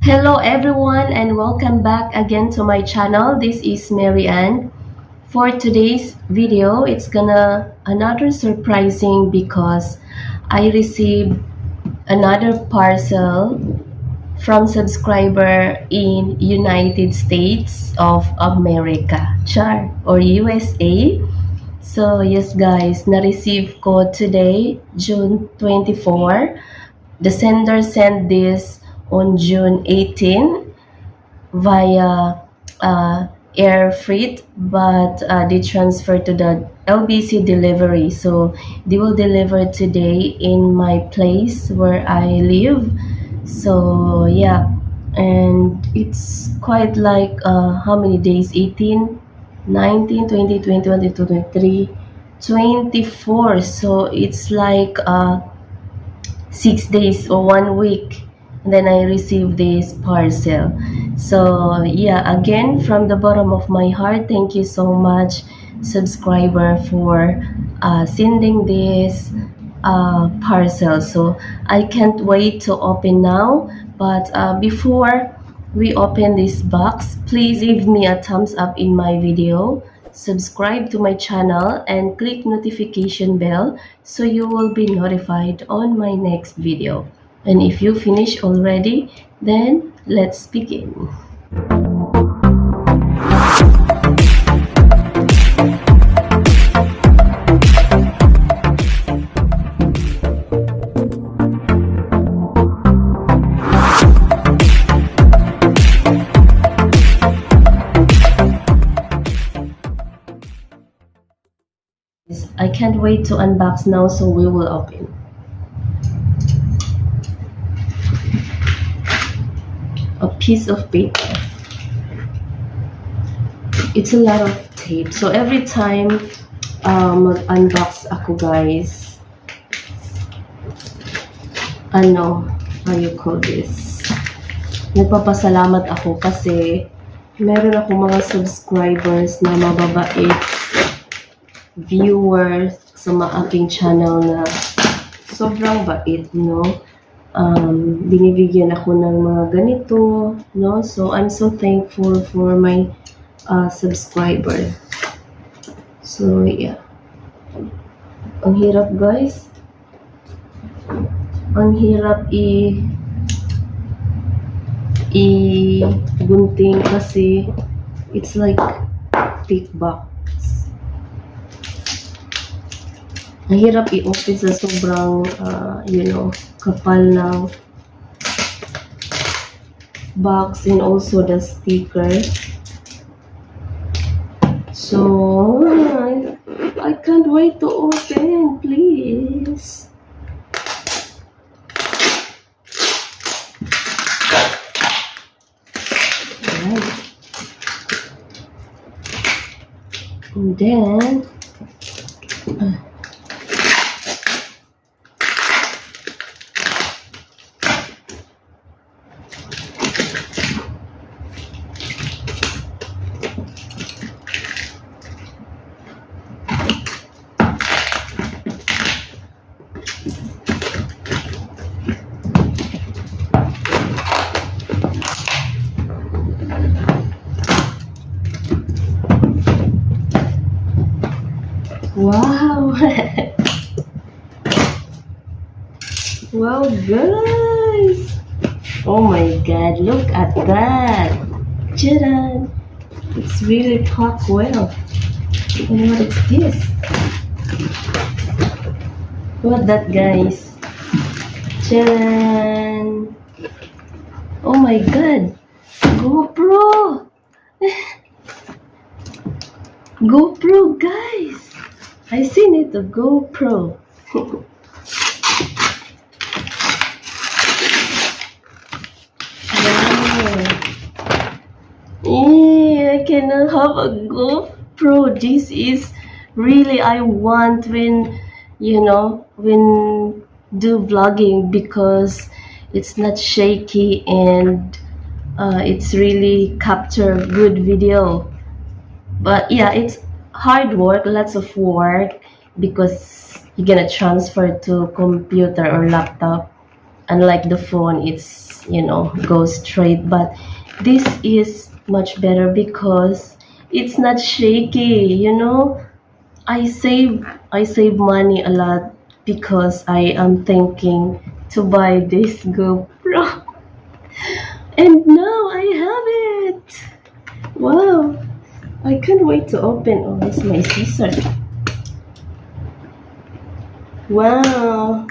Hello everyone and welcome back again to my channel. This is Mary Ann. For today's video, it's gonna another surprising because I received another parcel from subscriber in United States of America, char, or USA. So yes guys, na-receive ko today, June 24. The sender sent this on June 18 via air freight, but they transfer to the LBC delivery. So they will deliver today in my place where I live. So yeah, and it's quite like how many days? 18, 19, 20, 21, 22, 23, 24. So it's like 6 days or 1 week, and then I received this parcel. So yeah, again, from the bottom of my heart, thank you so much, subscriber, for sending this parcel. So I can't wait to open now, but before we open this box, please give me a thumbs up in my video, subscribe to my channel, and click notification bell so you will be notified on my next video. And if you finish already, then let's begin. I can't wait to unbox now, so we will open. A piece of paper. It's a lot of tape. So every time mag-unbox ako guys, how you call this? Nagpapasalamat ako kasi meron ako mga subscribers na mababait, viewers sa aking channel na sobrang bait, binibigyan ako ng mga ganito, so I'm so thankful for my subscriber. So yeah, ang hirap guys, ang hirap gunting kasi it's like thick box. Ang hirap i-open sa sobrang kapal ng box, and also the sticker. So I can't wait to open, please. Alright. And then wow. Wow guys, oh my god, look at that. Tadaan! It's really packed well. And what is this? What that guys? Tadaan! Oh my god, GoPro. GoPro guys, I seen it, a GoPro. I cannot have a GoPro. This is really I want when do vlogging, because it's not shaky and it's really capture good video. But yeah, it's hard work, lots of work, because you're gonna transfer to computer or laptop. Unlike the phone, it's go straight. But this is much better because it's not shaky. I save money a lot because I am thinking to buy this GoPro. And now I have it. Wow. I can't wait to open. Oh, this is my scissor. Wow.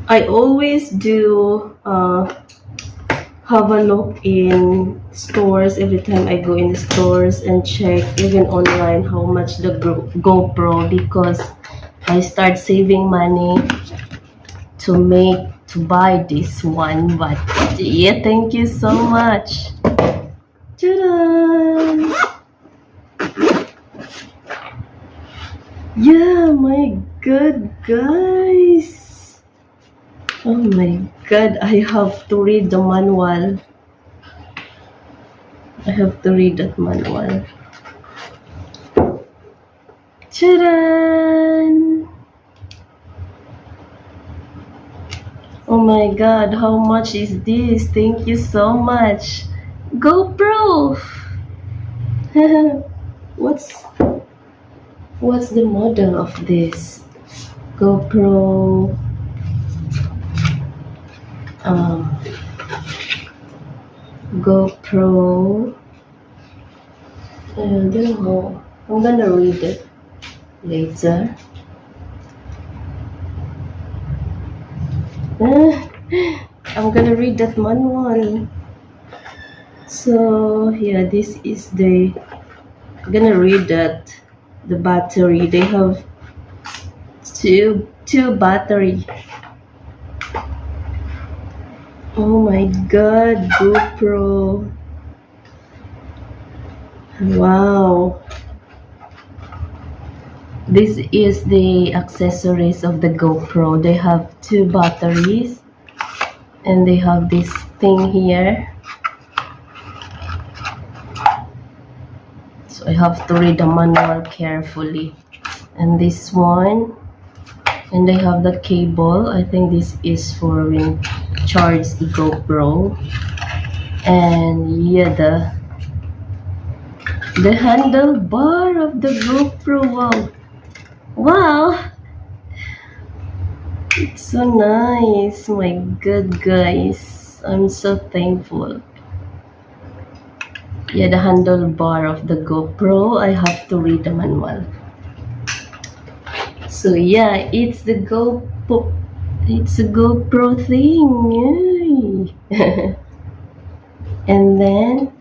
I always do have a look in stores every time I go in the stores and check even online how much the GoPro, because I start saving money to buy this one. But yeah, thank you so much. Ta-da! Yeah, my god, guys. Oh my god, I have to read the manual. I have to read that manual. Ta-da! Oh my god, how much is this? Thank you so much. GoPro! What's the model of this? GoPro GoPro, I don't know. I'm gonna read it later. I'm gonna read that manual. So yeah, this is I'm gonna read that the battery. They have two battery. Oh my god, GoPro. Wow. This is the accessories of the GoPro. They have two batteries and they have this thing here. So I have to read the manual carefully. And this one, and they have the cable. I think this is for when charge the GoPro. And yeah, the handlebar of the GoPro. Wow, it's so nice. My god, guys, I'm so thankful. Yeah, the handlebar of the GoPro. I have to read the manual. So yeah, it's the GoPro. It's a GoPro thing. Yay. And then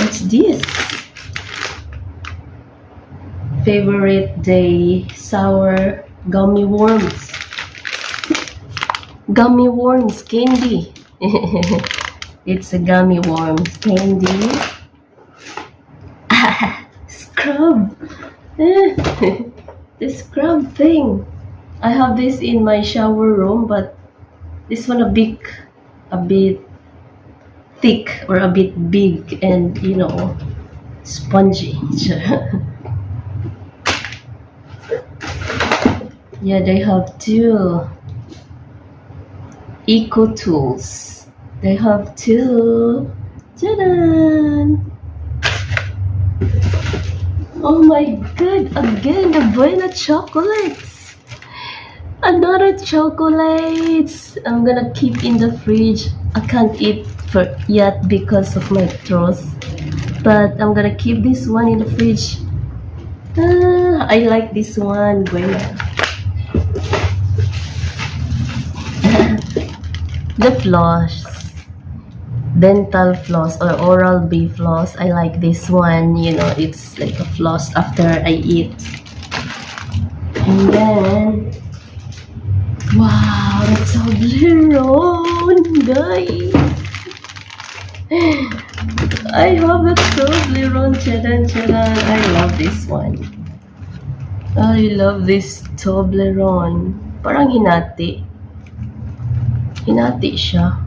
what's this? Favorite day sour gummy worms. Gummy worms candy. It's a gummy worms candy. Scrub. The scrub thing. I have this in my shower room, but this one a bit thick or a bit big and spongy. Yeah, they have two Eco Tools. They have two. Ta-da! Oh my god, again, the Buena chocolates. Another chocolates. I'm gonna keep in the fridge. I can't eat yet because of my throat. But I'm gonna keep this one in the fridge. I like this one, Buena. The floss. Dental floss or Oral-B floss. I like this one. It's like a floss after I eat. And then, wow, it's Toblerone, guys. I have a Toblerone. Charan. I love this one. I love this Toblerone. Parang hinati. Hinati siya.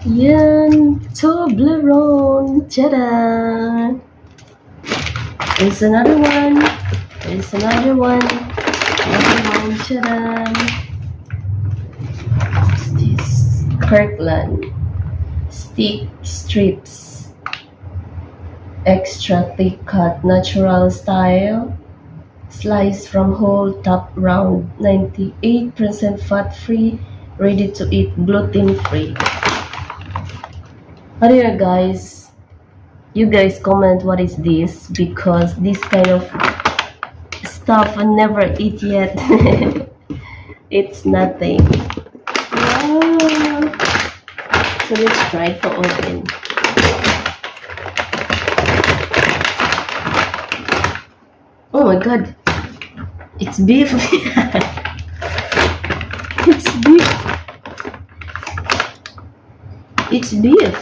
Yan, Toblerone. Ta-da! There's another one. Another one. Tadam! What's this? Kirkland stick strips, extra thick cut, natural style, sliced from whole, top round, 98% fat free, ready to eat, gluten free. What do you guys? You guys comment what is this, because this kind of stuff I never eat yet. It's nothing. Wow. So let's try to open. Oh my god, it's beef. It's beef. It's beef.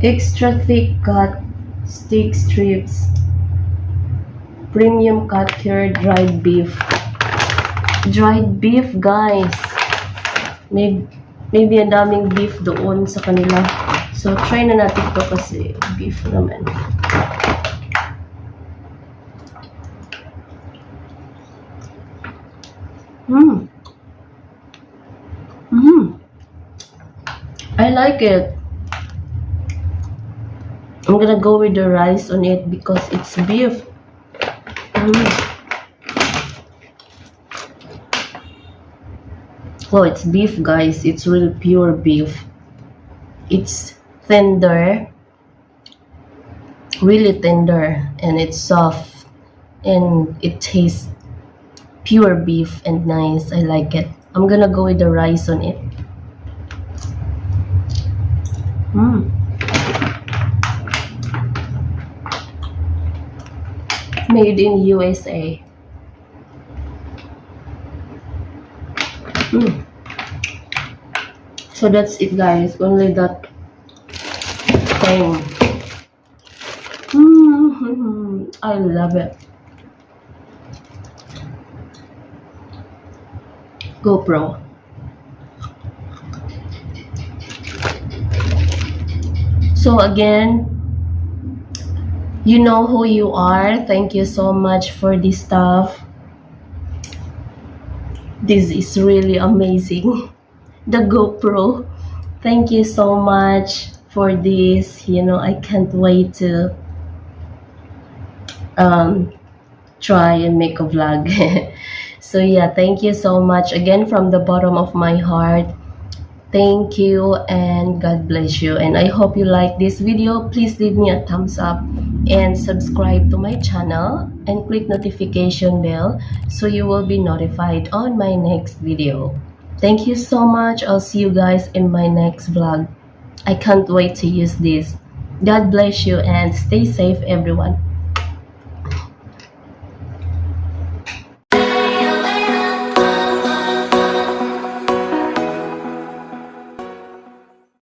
Extra thick cut steak strips, premium cut cured dried beef. Dried beef, guys. Maybe ang daming beef doon sa kanila. So try na natin to kasi beef naman. I like it. I'm gonna go with the rice on it because it's beef. Oh, it's beef, guys. It's really pure beef. It's tender, really tender, and it's soft, and it tastes pure beef and nice. I like it. I'm gonna go with the rice on it. Made in USA. So that's it, guys. Only that thing. I love it. GoPro. So again, you know who you are. Thank you so much for this stuff. This is really amazing. The GoPro. Thank you so much for this. You know, I can't wait to try and make a vlog. So yeah, thank you so much again from the bottom of my heart. Thank you and God bless you, and I hope you like this video. Please leave me a thumbs up and subscribe to my channel and click notification bell so you will be notified on my next video. Thank you so much. I'll see you guys in my next vlog. I can't wait to use this. God bless you and stay safe, everyone.